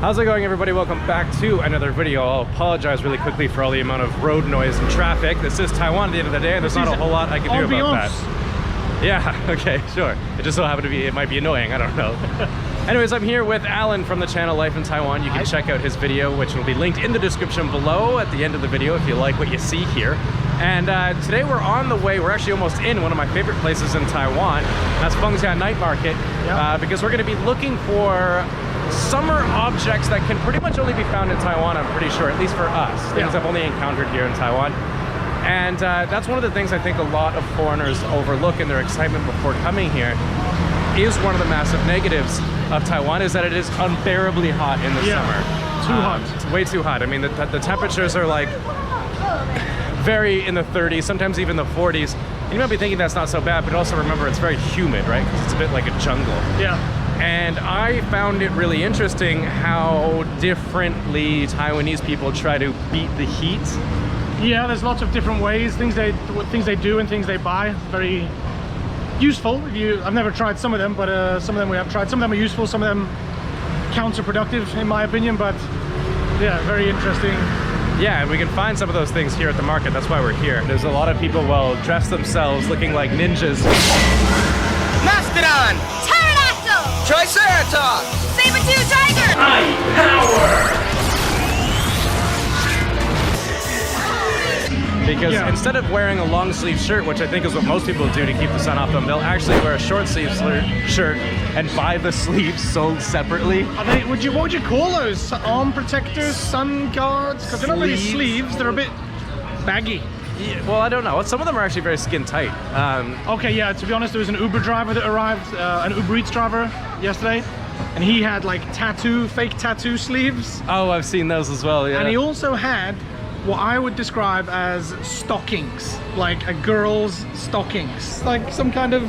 How's it going, everybody? Welcome back to another video. I'll apologize really quickly for all the amount of road noise and traffic. This is Taiwan at the end of the day, and there's not a whole lot I can do about that. Yeah, okay, sure. It just so happened to be, it might be annoying, I don't know. Anyways, I'm here with Alan from the channel Life in Taiwan. You can check out his video, which will be linked in the description below at the end of the video if you like what you see here. And today we're on the way, we're actually almost in one of my favorite places in Taiwan. That's Fengxian Night Market, because we're gonna be looking for summer objects that can pretty much only be found in Taiwan, I'm pretty sure, at least for us. Things I've only encountered here in Taiwan. And that's one of the things I think a lot of foreigners overlook in their excitement before coming here. Is one of the massive negatives of Taiwan is that it is unbearably hot in the summer. Too hot. It's way too hot. I mean, the temperatures are like very in the 30s, sometimes even the 40s. And you might be thinking that's not so bad, but also remember it's very humid, right? Because it's a bit like a jungle. Yeah. And I found it really interesting how differently Taiwanese people try to beat the heat. Yeah, there's lots of different ways, things they do and things they buy. Very useful. I've never tried some of them, but some of them we have tried. Some of them are useful, some of them counterproductive in my opinion, but yeah, very interesting. Yeah, and we can find some of those things here at the market. That's why we're here. There's a lot of people, well, dress themselves looking like ninjas. Mastodon! Pterodactyl! Triceratops! Saber-tooth tiger! High power! Because instead of wearing a long sleeve shirt, which I think is what most people do to keep the sun off them, they'll actually wear a short sleeve shirt and buy the sleeves sold separately. What would you call those? Arm protectors, sun guards? Because they're not really sleeves, they're a bit baggy. Yeah, well, I don't know. Some of them are actually very skin tight. Okay, yeah, to be honest, there was an Uber driver that arrived, an Uber Eats driver yesterday, and he had like fake tattoo sleeves. Oh, I've seen those as well, yeah. And he also had what I would describe as stockings, like a girl's stockings, like some kind of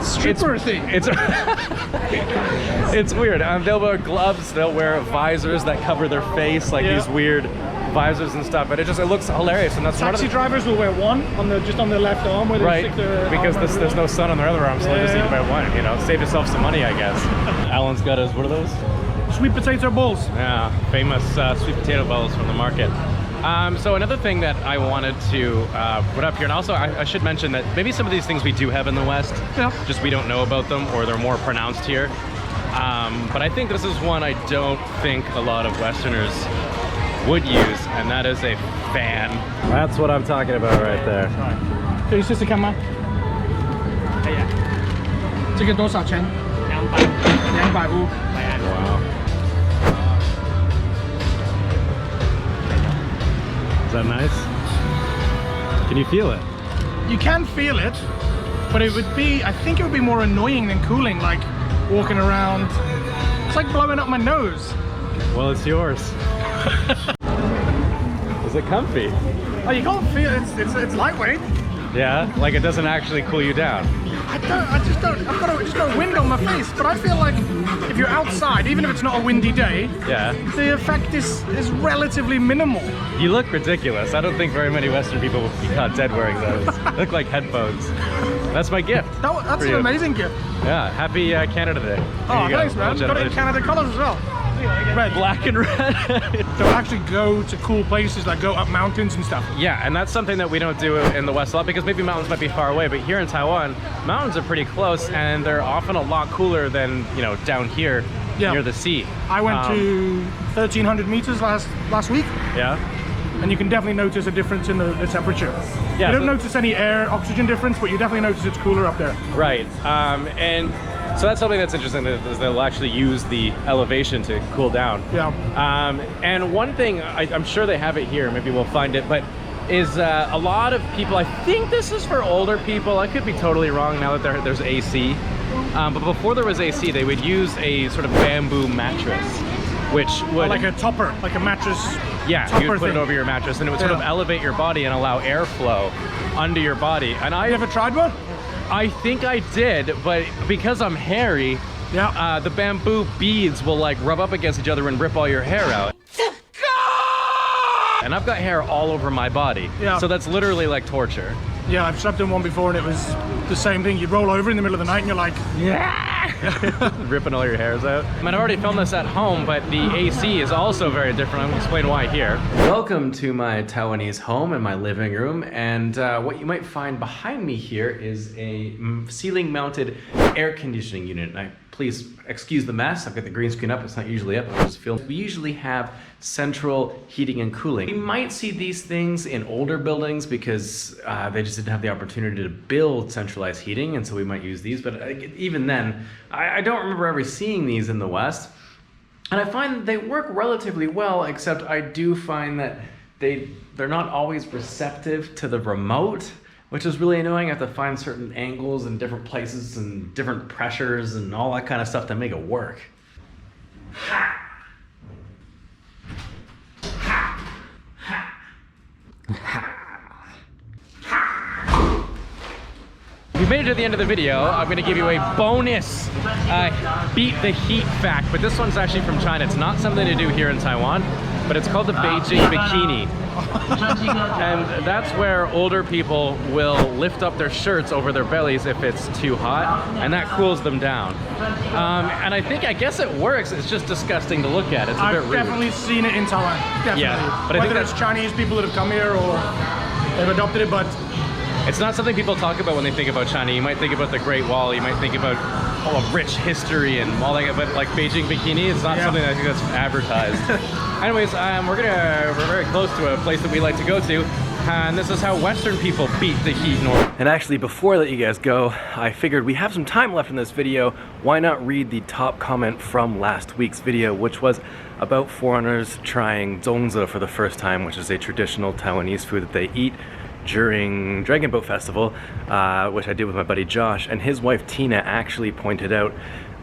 stripper thing. It's weird. They'll wear gloves, they'll wear visors that cover their face, like these weird visors and stuff, but it looks hilarious. And that's taxi drivers will wear one on just on their left arm, where they stick their because there's no sun on their other arm, so they just need to wear one. You know, save yourself some money, I guess. Alan's got his, what are those? Sweet potato balls. Yeah, famous sweet potato balls from the market. So another thing that I wanted to put up here, and also I should mention that maybe some of these things we do have in the West, just we don't know about them, or they're more pronounced here. But I think this is one I don't think a lot of Westerners would use, and that is a fan. That's what I'm talking about right there. Can you sister come on? Yeah. 这个多少钱？200。250。 Wow. Is that nice? Can you feel it? You can feel it, but it would be, I think it would be more annoying than cooling, like walking around. It's like blowing up my nose. Well, it's yours. Is it comfy? Oh, you can't feel it. It's lightweight. Yeah, like it doesn't actually cool you down. I've got a wind on my face, but I feel like if you're outside, even if it's not a windy day, the effect is relatively minimal. You look ridiculous. I don't think very many Western people will be caught dead wearing those. They look like headphones. That's my gift. That's an amazing gift. Yeah, happy Canada Day. Oh, thanks, man. Got it in Canada colors as well. Red, black and red. They'll actually go to cool places, like go up mountains and stuff. Yeah, and that's something that we don't do in the West a lot, because maybe mountains might be far away, but here in Taiwan, mountains are pretty close, and they're often a lot cooler than, you know, down here near the sea. I went to 1,300 meters last week. Yeah. And you can definitely notice a difference in the temperature. Yeah, you don't notice any oxygen difference, but you definitely notice it's cooler up there. Right, and so that's something that's interesting, is they'll actually use the elevation to cool down. Yeah. And one thing, I'm sure they have it here, maybe we'll find it, but is a lot of people, I think this is for older people, I could be totally wrong now that there's AC, but before there was AC, they would use a sort of bamboo mattress, which would... like a topper, like a mattress. Yeah, you would put it over your mattress, and it would sort of elevate your body and allow airflow under your body. And I never tried one? I think I did, but because I'm hairy, the bamboo beads will like rub up against each other and rip all your hair out. And I've got hair all over my body, so that's literally like torture. Yeah, I've slept in one before and it was the same thing. You roll over in the middle of the night and you're like, yeah. ripping all your hairs out. I mean, I've already filmed this at home, but the AC is also very different. I'm gonna explain why here. Welcome to my Taiwanese home and my living room. And what you might find behind me here is a ceiling mounted air conditioning unit. And please excuse the mess. I've got the green screen up. It's not usually up. I just feel we usually have central heating and cooling. You might see these things in older buildings because they just didn't have the opportunity to build centralized heating, and so we might use these. But even then, I don't remember ever seeing these in the West. And I find they work relatively well, except I do find that they're not always receptive to the remote, which is really annoying. I have to find certain angles and different places and different pressures and all that kind of stuff to make it work. If you made it to the end of the video, I'm going to give you a bonus beat the heat fact, but this one's actually from China. It's not something to do here in Taiwan, but it's called the Beijing bikini. And that's where older people will lift up their shirts over their bellies if it's too hot, and that cools them down. And I guess it works. It's just disgusting to look at. It's a bit rude. I've definitely seen it in Taiwan. Definitely. Yeah, but whether it's Chinese people that have come here or they've adopted it, but it's not something people talk about when they think about China. You might think about the Great Wall. You might think about a rich history and all that, but like Beijing bikini, it's not something I think that's advertised. Anyways, we're very close to a place that we like to go to, and this is how Western people beat the heat north. And actually, before I let you guys go, I figured we have some time left in this video. Why not read the top comment from last week's video, which was about foreigners trying zongzi for the first time, which is a traditional Taiwanese food that they eat during Dragon Boat Festival, which I did with my buddy Josh, and his wife Tina actually pointed out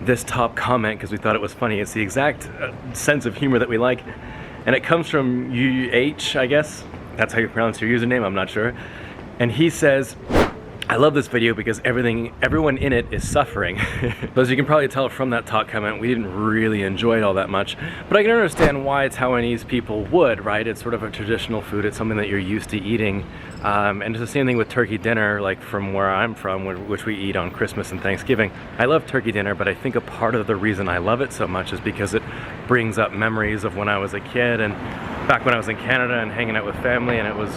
this top comment because we thought it was funny. It's the exact sense of humor that we like, and it comes from UH, I guess. That's how you pronounce your username, I'm not sure. And he says, I love this video because everyone in it is suffering. But as you can probably tell from that top comment, we didn't really enjoy it all that much. But I can understand why Taiwanese people would, right? It's sort of a traditional food. It's something that you're used to eating. And it's the same thing with turkey dinner, like from where I'm from, which we eat on Christmas and Thanksgiving. I love turkey dinner, but I think a part of the reason I love it so much is because it brings up memories of when I was a kid and back when I was in Canada and hanging out with family, and it was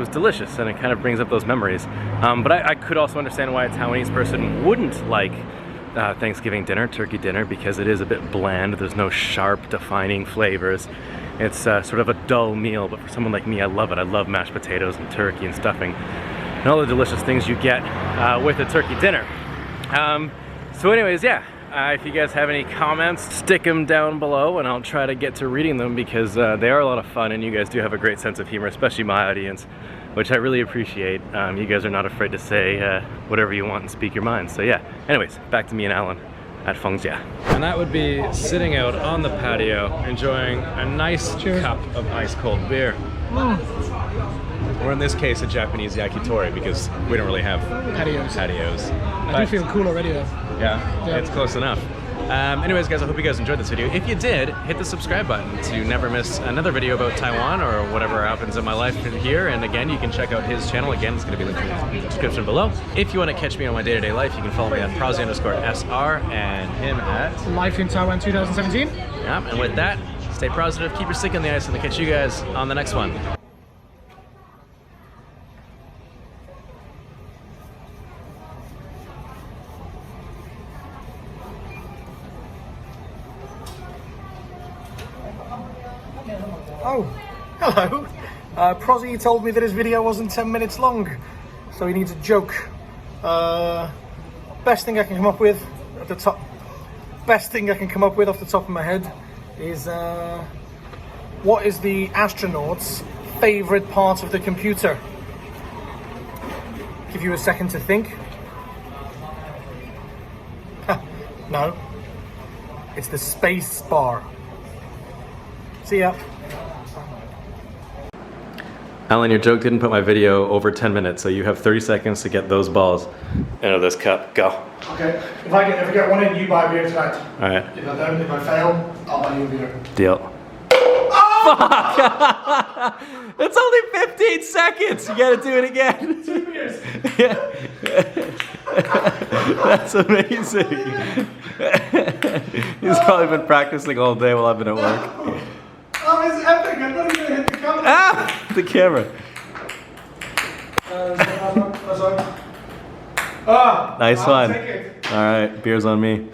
delicious, and it kind of brings up those memories. But I could also understand why a Taiwanese person wouldn't like Thanksgiving dinner, turkey dinner, because it is a bit bland. There's no sharp, defining flavors. It's sort of a dull meal, but for someone like me, I love it. I love mashed potatoes and turkey and stuffing and all the delicious things you get with a turkey dinner. So anyways, yeah. If you guys have any comments, stick them down below and I'll try to get to reading them because they are a lot of fun and you guys do have a great sense of humor, especially my audience, which I really appreciate. You guys are not afraid to say whatever you want and speak your mind. So yeah, anyways, back to me and Alan at Fengjia. And that would be sitting out on the patio, enjoying a nice cup of ice cold beer. Or in this case, a Japanese yakitori, because we don't really have patios. I do feel cool already though. Yeah, it's close enough. Anyways, guys, I hope you guys enjoyed this video. If you did, hit the subscribe button to never miss another video about Taiwan or whatever happens in my life here. And again, you can check out his channel. Again, it's going to be linked in the description below. If you want to catch me on my day-to-day life, you can follow me at Prosy_SR and him at Life in Taiwan 2017. Yeah, and with that, stay positive, keep your stick in the ice, and I'll catch you guys on the next one. Oh, hello. Prosy told me that his video wasn't 10 minutes long, so he needs a joke. Best thing I can come up with off the top of my head is what is the astronaut's favorite part of the computer? Give you a second to think. No, it's the space bar. See ya. Alan, your joke didn't put my video over 10 minutes, so you have 30 seconds to get those balls into this cup. Go. Okay. If I get one in, you buy a beer tonight. All right. If I don't, if I fail, I'll buy you a beer. Deal. Oh! Fuck! It's only 15 seconds. You gotta do it again. 2 beers. Yeah. That's amazing. He's probably been practicing all day while I've been at work. Oh, it's epic. I thought you were going to hit the camera. Ah! The camera. Oh, Nice I'll one. take it. All right, beer's on me.